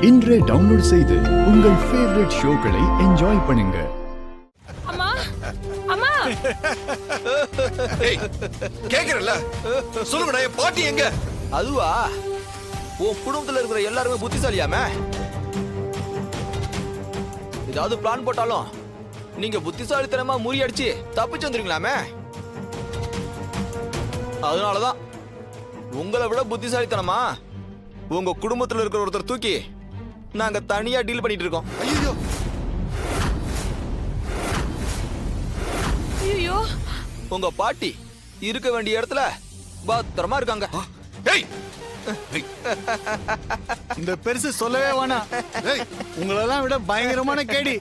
இன்றே டவுன்லோட் செய்து உங்கள் ஃபேவரட் ஷோக்களை என்ஜாய் பண்ணுங்க. அம்மா அம்மா ஏய் கேக்குறல சொல்லுங்கடா என் பாட்டி எங்க? அதுவா உன் குடும்பத்துல இருக்கிற எல்லாருமே புத்திசாலியாமே. ஏதாவது பிளான் போட்டாலும் நீங்க புத்திசாலித்தனமா முறியடிச்சு தப்பிச்சு வந்துருங்களாமே. அதனாலதான் உங்களை விட புத்திசாலித்தனமா உங்க குடும்பத்துல இருக்கிற ஒருத்தர் தூக்கி நாங்க தனியா டீல் பண்ணிட்டு இருக்கோம். ஐயோ ஐயோ உங்க பாட்டி இருக்க வேண்டிய இடத்துல பத்திரமா இருக்காங்க. ஏய் இந்த பெருசு சொல்லவே வேணாம். உங்களெல்லாம் விட பயங்கரமான கேடி.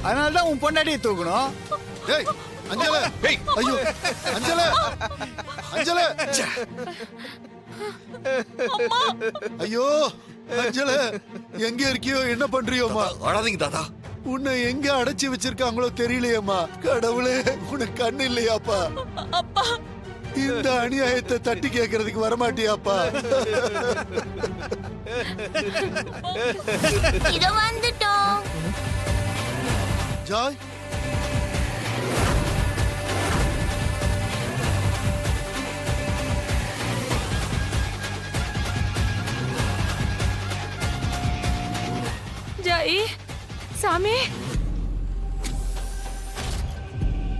அதனாலதான் உன் பொண்டாட்டியை தூக்கணும். ஏய் அஞ்சல ஏய் ஐயோ அஞ்சல அஞ்சல ஐயோ அஞ்சல எங்க இருக்கியோ என்ன பண்றியோமா? அழாதீங்க தாத்தா. உன்னை எங்க அடைச்சு வச்சிருக்காங்களோ தெரியலையேம்மா. கடவுளே உனக்கு கண்ணு இல்லையாப்பா? அப்பா இந்த அநியாயத்தை தட்டி கேட்கறதுக்கு வரமாட்டியாப்பா? இதோ வந்துட்டோம். ஜாய் ஜாய் சாமி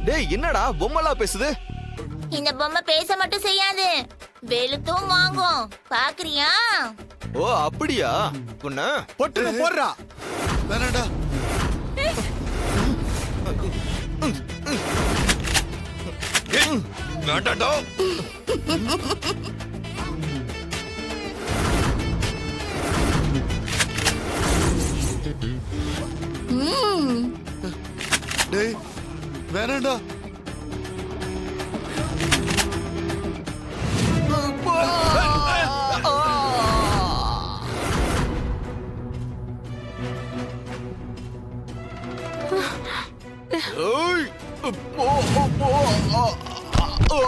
டேய் என்னடா பொம்மைலாம் பேசுது? இந்த பொம்மை பேச மட்டும் செய்யாது, வெளுத்தும் வாங்கும். பாக்குறியா? ஓ அப்படியா? பொண்ணு பொட்டுன்னு போடுறா. வேணாண்டா. வேண்டாடா. டேய் வேணாண்டா. ஏய் போ போ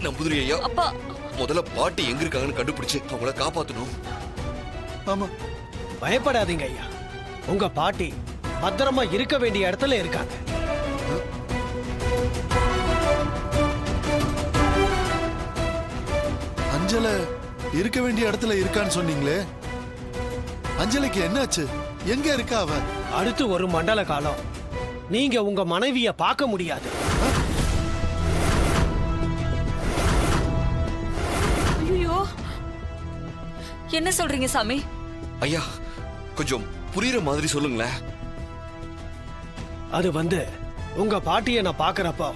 நம்புதுரி ஐயா, அப்பா முதல்ல பாட்டி எங்க இருக்காங்கன்னு கண்டுபிடிச்சு அவங்கள காப்பாத்தணும். ஆமா பயப்படாதீங்க ஐயா, உங்க பாட்டி பத்திரமா இருக்க வேண்டிய இடத்துல இருக்காங்க. அஞ்சல இருக்க வேண்டிய இடத்துல இருக்கான்னு சொன்னீங்களே, அஞ்சலிக்கு என்னாச்சு? எங்க இருக்கா அவ? அடுத்து ஒரு மண்டல காலம் நீங்க உங்க மனைவிய பார்க்க முடியாது. ஐயோ என்ன சொல்றீங்க சாமி? ஐயா கொஞ்சம் புரியுற மாதிரி சொல்லுங்களேன். அது வந்து உங்க பாட்டிய நான் பார்க்கறப்போ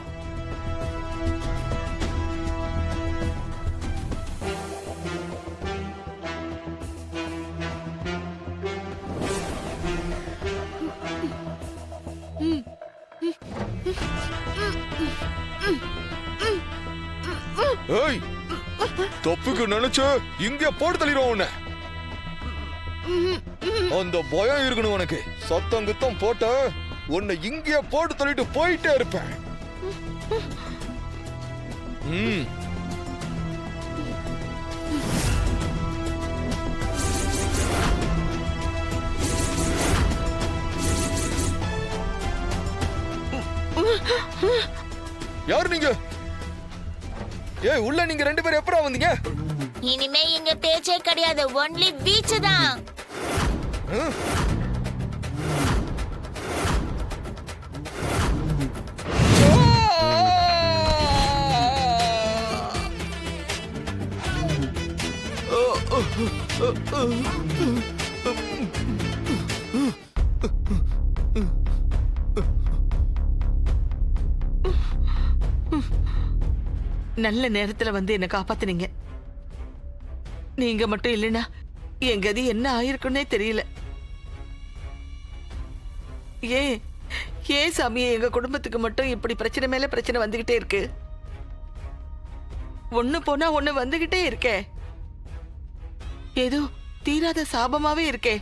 ஏய் தொப்புக்கு நினைச்சு இங்க போட்டு தள்ளிடுவோம் உன்னை. அந்த பயம் இருக்கணும் உனக்கு. சத்தம் குத்தம் போட்ட உன்னை இங்கே போட்டு தள்ளிட்டு போயிட்டே இருப்பேன். யாரு நீங்க? ஏய் உள்ள நீங்க ரெண்டு பேரும் எப்படா வந்தீங்க? இனிமே இங்க பேச்சே கிடையாது, ஒன்லி பீச் தான். நல்ல நேரத்துல வந்து என்ன காப்பாத்துனீங்க. நீங்க மட்டும் இல்லைன்னா என் கதி என்ன ஆயிருக்குன்னே தெரியல. ஏன் சாமியே எங்க குடும்பத்துக்கு மட்டும் இப்படி பிரச்சனை மேல பிரச்சனை வந்துகிட்டே இருக்கு? ஒண்ணு போனா ஒண்ணு வந்துகிட்டே இருக்கே. ஏதோ தீராத சாபமாவே இருக்கே.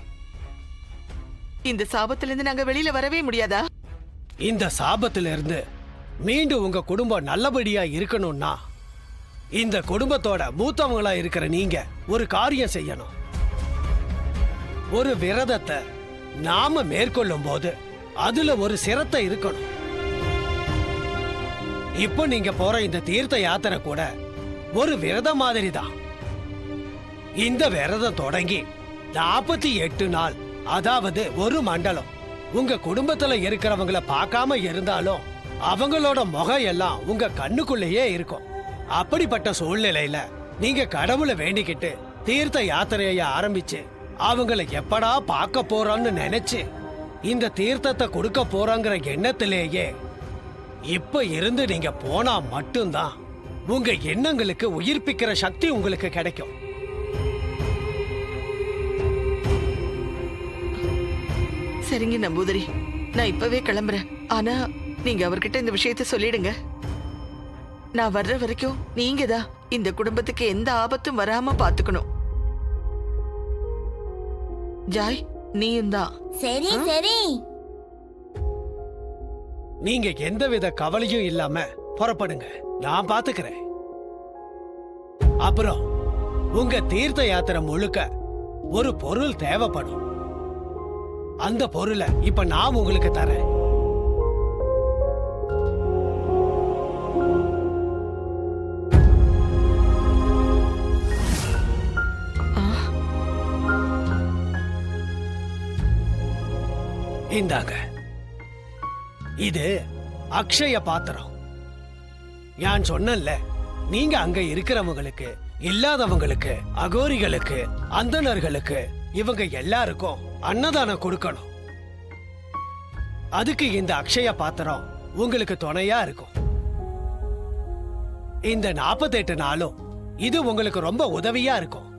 இந்த சாபத்துல இருந்து நாங்க வெளியில வரவே முடியாதா? இந்த சாபத்துல இருந்து மீண்டும் உங்க குடும்பம் நல்லபடியா இருக்கணும்னா இந்த குடும்பத்தோட மூத்தவங்களா இருக்கிற நீங்க ஒரு காரியம் செய்யணும். ஒரு விரதத்தை நாம மேற்கொள்ளும் போது அதுல ஒரு சிரத்தை இருக்கணும். இப்போ நீங்க போற இந்த தீர்த்த யாத்திரை கூட ஒரு விரதம் மாதிரி தான். இந்த விரதம் தொடங்கி 48 நாள், அதாவது ஒரு மண்டலம் உங்க குடும்பத்துல இருக்கிறவங்கள பார்க்காம இருந்தாலும் அவங்களோட முகம் எல்லாம் உங்க கண்ணுக்குள்ளேயே இருக்கும். அப்படிப்பட்ட சூழ்நிலையில நீங்க கடவுளை வேண்டிக்கிட்டு தீர்த்த யாத்திரைய ஆரம்பிச்சு அவங்கள எப்படா பார்க்க போறோம்னு நினைச்சு இந்த தீர்த்தத்தை கொடுக்க போறோங்கிற எண்ணத்திலேயே இப்ப இருந்து நீங்க போனா மட்டும்தான் உங்க எண்ணங்களுக்கு உயிர்ப்பிக்கிற சக்தி உங்களுக்கு கிடைக்கும். சரிங்க நம்பூதிரி, நான் இப்பவே கிளம்புறேன். ஆனா நீங்க அவர்கிட்ட இந்த விஷயத்தை சொல்லிடுங்க. நான் வர்ற வரைக்கும் நீங்க தான் இந்த குடும்பத்துக்கு எந்த ஆபத்தும் வராம பாத்துக்கணும். ஜாய், நீயும் தான். சரி சரி. நீங்க எந்தவித கவலையும் இல்லாம புறப்படுங்க, நான் பாத்துக்கிறேன். அப்புறம் உங்க தீர்த்த யாத்திரை முழுக்க ஒரு பொருள் தேவைப்படும். அந்த பொருளை இப்ப நான் உங்களுக்கு தரேன். இந்தாங்க, இது அக்ஷய பாத்திரம். நான் சொன்னேன்ல, நீங்க அங்க இருக்கிறவங்களுக்கு, இல்லாதவங்களுக்கு, அகோரிகளுக்கு, அந்தணர்களுக்கு, இவங்க எல்லாருக்கும் அன்னதானம் கொடுக்கணும். அதுக்கு இந்த அக்ஷய பாத்திரம் உங்களுக்கு துணையா இருக்கும். இந்த 48 நாளும் இது உங்களுக்கு ரொம்ப உதவியா இருக்கும்.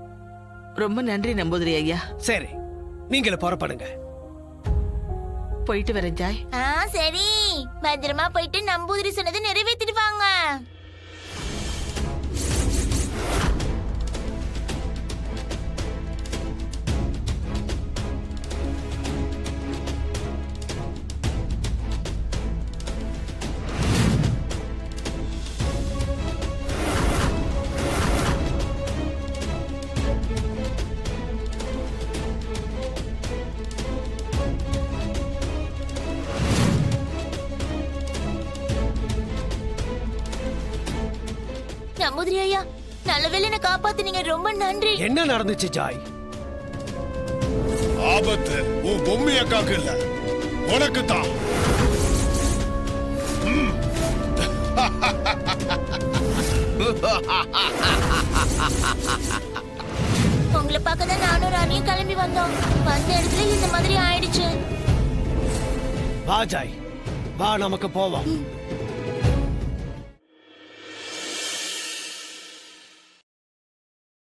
ரொம்ப நன்றி நம்பூதிரி ஐயா. சரி, நீங்கள புறப்படுங்க. போயிட்டு வரேன் ஜாய். சரி, பத்திரமா போயிட்டு நம்பூதிரி சொன்னதை நிறைவேற்றிட்டு வாங்க. நம்பூதிரி ஐயா, நல்ல வேளை என்ன காப்பாத்துனீங்க, ரொம்ப நன்றி. என்ன நடந்துச்சு ஜாய்? ஆபத்து உன் பொம்மி அக்காக்கு இல்ல, உனக்கு தான். உங்களை பார்க்க தான் நானும் ராணியும் கிளம்பி வந்தோம். வந்த இடத்துல இந்த மாதிரி ஆயிடுச்சு. வா ஜாய், வா நமக்கு போவோம்.